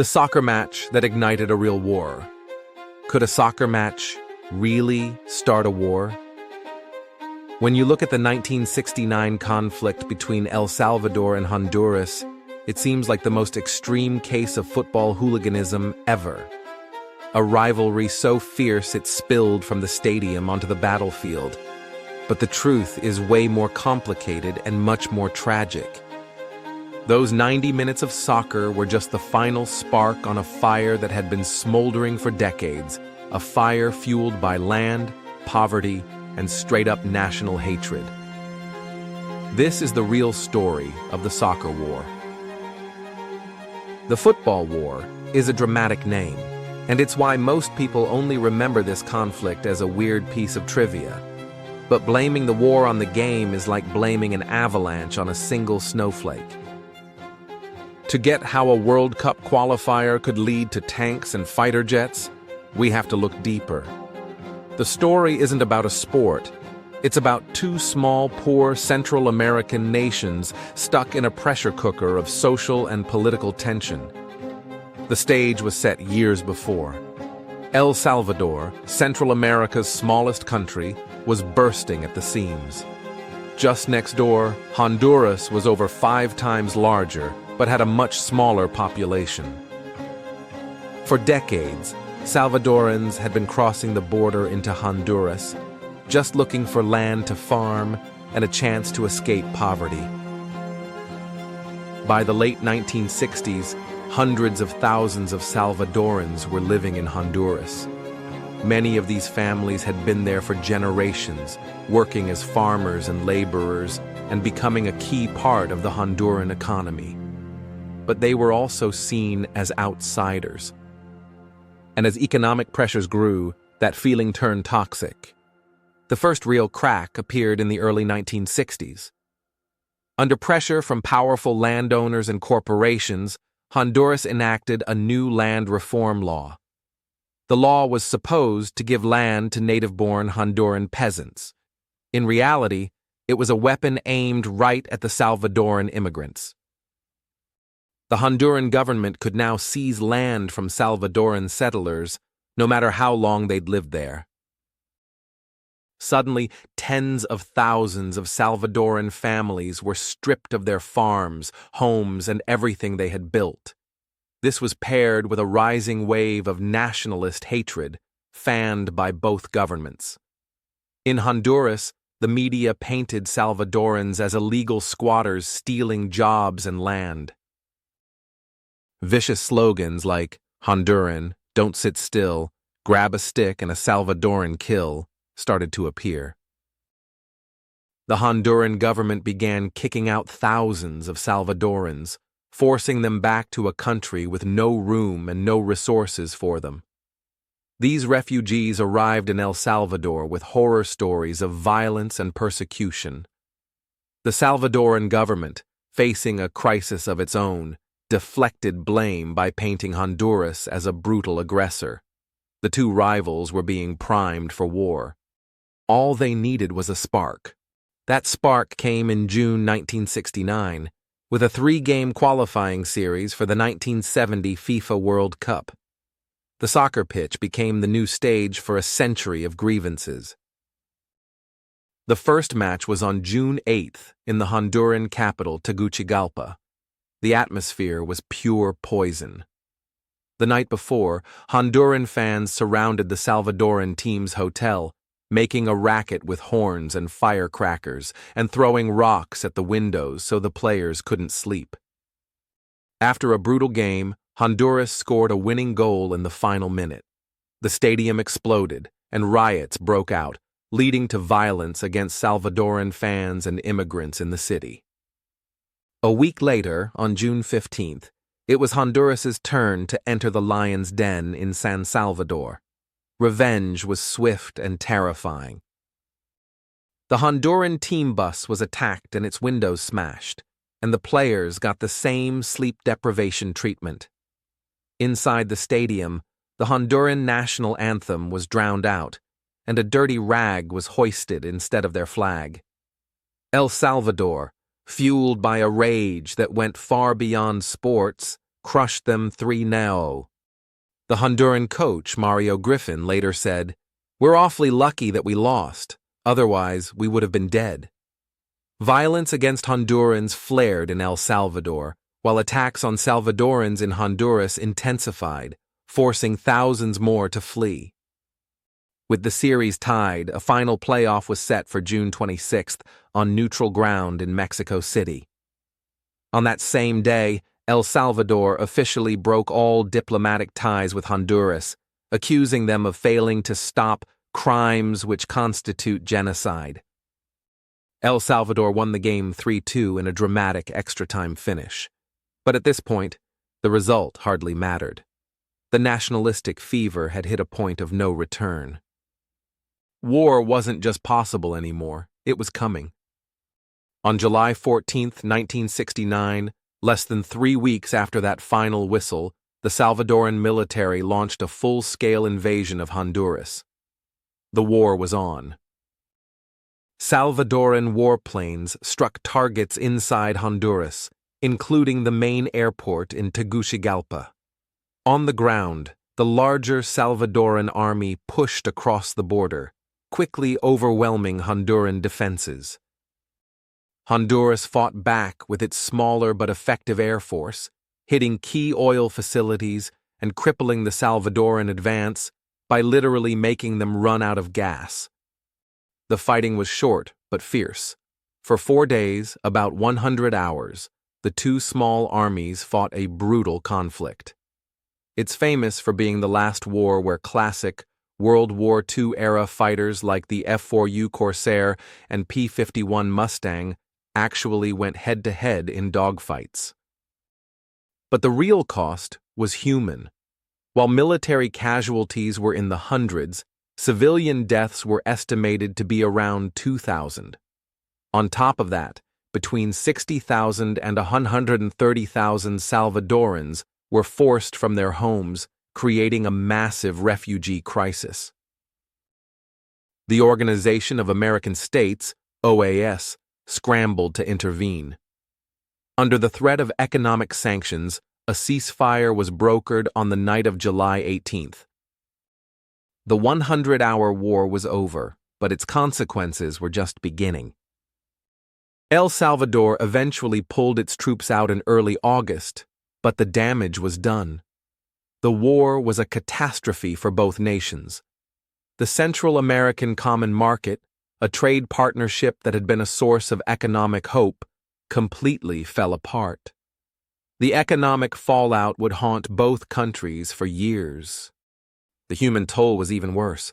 The soccer match that ignited a real war. Could a soccer match really start a war? When you look at the 1969 conflict between El Salvador and Honduras, it seems like the most extreme case of football hooliganism ever. A rivalry so fierce it spilled from the stadium onto the battlefield. But the truth is way more complicated and much more tragic. Those 90 minutes of soccer were just the final spark on a fire that had been smoldering for decades, a fire fueled by land, poverty, and straight-up national hatred. This is the real story of the soccer war. The football war is a dramatic name, and it's why most people only remember this conflict as a weird piece of trivia. But blaming the war on the game is like blaming an avalanche on a single snowflake. To get how a World Cup qualifier could lead to tanks and fighter jets, we have to look deeper. The story isn't about a sport. It's about two small, poor Central American nations stuck in a pressure cooker of social and political tension. The stage was set years before. El Salvador, Central America's smallest country, was bursting at the seams. Just next door, Honduras was over 5 times larger, but had a much smaller population. For decades, Salvadorans had been crossing the border into Honduras, just looking for land to farm and a chance to escape poverty. By the late 1960s, hundreds of thousands of Salvadorans were living in Honduras. Many of these families had been there for generations, working as farmers and laborers and becoming a key part of the Honduran economy. But they were also seen as outsiders. And as economic pressures grew, that feeling turned toxic. The first real crack appeared in the early 1960s. Under pressure from powerful landowners and corporations, Honduras enacted a new land reform law. The law was supposed to give land to native-born Honduran peasants. In reality, it was a weapon aimed right at the Salvadoran immigrants. The Honduran government could now seize land from Salvadoran settlers, no matter how long they'd lived there. Suddenly, tens of thousands of Salvadoran families were stripped of their farms, homes, and everything they had built. This was paired with a rising wave of nationalist hatred, fanned by both governments. In Honduras, the media painted Salvadorans as illegal squatters stealing jobs and land. Vicious slogans like "Honduran, don't sit still, grab a stick and a Salvadoran kill" started to appear. The Honduran government began kicking out thousands of Salvadorans, forcing them back to a country with no room and no resources for them. These refugees arrived in El Salvador with horror stories of violence and persecution. The Salvadoran government, facing a crisis of its own, deflected blame by painting Honduras as a brutal aggressor. The two rivals were being primed for war. All they needed was a spark. That spark came in June 1969, with a 3-game qualifying series for the 1970 FIFA World Cup. The soccer pitch became the new stage for a century of grievances. The first match was on June 8th in the Honduran capital, Tegucigalpa. The atmosphere was pure poison. The night before, Honduran fans surrounded the Salvadoran team's hotel, making a racket with horns and firecrackers and throwing rocks at the windows so the players couldn't sleep. After a brutal game, Honduras scored a winning goal in the final minute. The stadium exploded, and riots broke out, leading to violence against Salvadoran fans and immigrants in the city. A week later, on June 15th, it was Honduras's turn to enter the lion's den in San Salvador. Revenge was swift and terrifying. The Honduran team bus was attacked and its windows smashed, and the players got the same sleep deprivation treatment. Inside the stadium, the Honduran national anthem was drowned out, and a dirty rag was hoisted instead of their flag. El Salvador, fueled by a rage that went far beyond sports, crushed them 3-0. The Honduran coach, Mario Griffin, later said, "We're awfully lucky that we lost, otherwise we would have been dead." Violence against Hondurans flared in El Salvador, while attacks on Salvadorans in Honduras intensified, forcing thousands more to flee. With the series tied, a final playoff was set for June 26th on neutral ground in Mexico City. On that same day, El Salvador officially broke all diplomatic ties with Honduras, accusing them of failing to stop crimes which constitute genocide. El Salvador won the game 3-2 in a dramatic extra-time finish. But at this point, the result hardly mattered. The nationalistic fever had hit a point of no return. War wasn't just possible anymore, it was coming. On July 14, 1969, less than 3 weeks after that final whistle, the Salvadoran military launched a full-scale invasion of Honduras. The war was on. Salvadoran warplanes struck targets inside Honduras, including the main airport in Tegucigalpa. On the ground, the larger Salvadoran army pushed across the border, quickly overwhelming Honduran defenses. Honduras fought back with its smaller but effective air force, hitting key oil facilities and crippling the Salvadoran advance by literally making them run out of gas. The fighting was short but fierce. For 4 days, about 100 hours, the two small armies fought a brutal conflict. It's famous for being the last war where classic World War II-era fighters like the F-4U Corsair and P-51 Mustang actually went head-to-head in dogfights. But the real cost was human. While military casualties were in the hundreds, civilian deaths were estimated to be around 2,000. On top of that, between 60,000 and 130,000 Salvadorans were forced from their homes, creating a massive refugee crisis. The Organization of American States, OAS, scrambled to intervene. Under the threat of economic sanctions, a ceasefire was brokered on the night of July 18th. The 100-hour war was over, but its consequences were just beginning. El Salvador eventually pulled its troops out in early August, but the damage was done. The war was a catastrophe for both nations. The Central American Common Market, a trade partnership that had been a source of economic hope, completely fell apart. The economic fallout would haunt both countries for years. The human toll was even worse.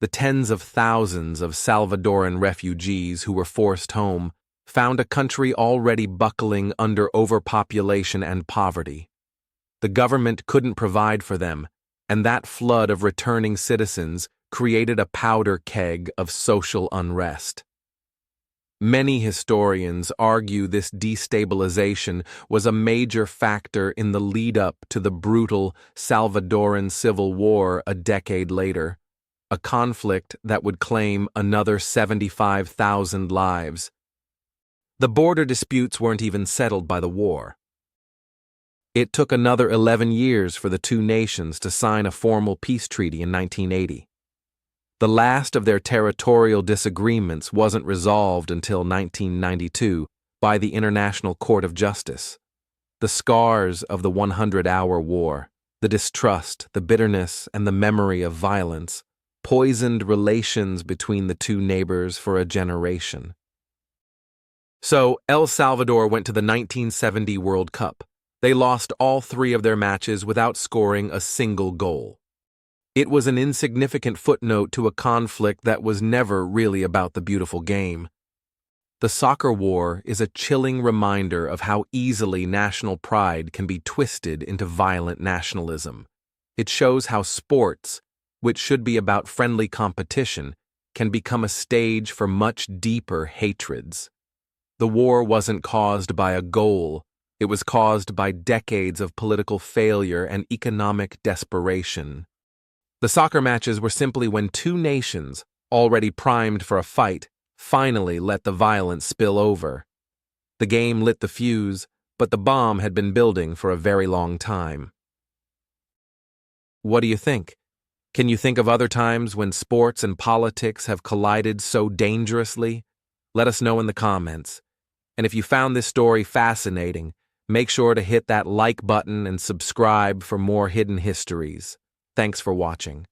The tens of thousands of Salvadoran refugees who were forced home found a country already buckling under overpopulation and poverty. The government couldn't provide for them, and that flood of returning citizens created a powder keg of social unrest. Many historians argue this destabilization was a major factor in the lead-up to the brutal Salvadoran Civil War a decade later, a conflict that would claim another 75,000 lives. The border disputes weren't even settled by the war. It took another 11 years for the two nations to sign a formal peace treaty in 1980. The last of their territorial disagreements wasn't resolved until 1992 by the International Court of Justice. The scars of the 100-hour war, the distrust, the bitterness, and the memory of violence poisoned relations between the two neighbors for a generation. So, El Salvador went to the 1970 World Cup. They lost all 3 of their matches without scoring a single goal. It was an insignificant footnote to a conflict that was never really about the beautiful game. The soccer war is a chilling reminder of how easily national pride can be twisted into violent nationalism. It shows how sports, which should be about friendly competition, can become a stage for much deeper hatreds. The war wasn't caused by a goal. It was caused by decades of political failure and economic desperation. The soccer matches were simply when two nations, already primed for a fight, finally let the violence spill over. The game lit the fuse, but the bomb had been building for a very long time. What do you think? Can you think of other times when sports and politics have collided so dangerously? Let us know in the comments. And if you found this story fascinating, make sure to hit that like button and subscribe for more hidden histories. Thanks for watching.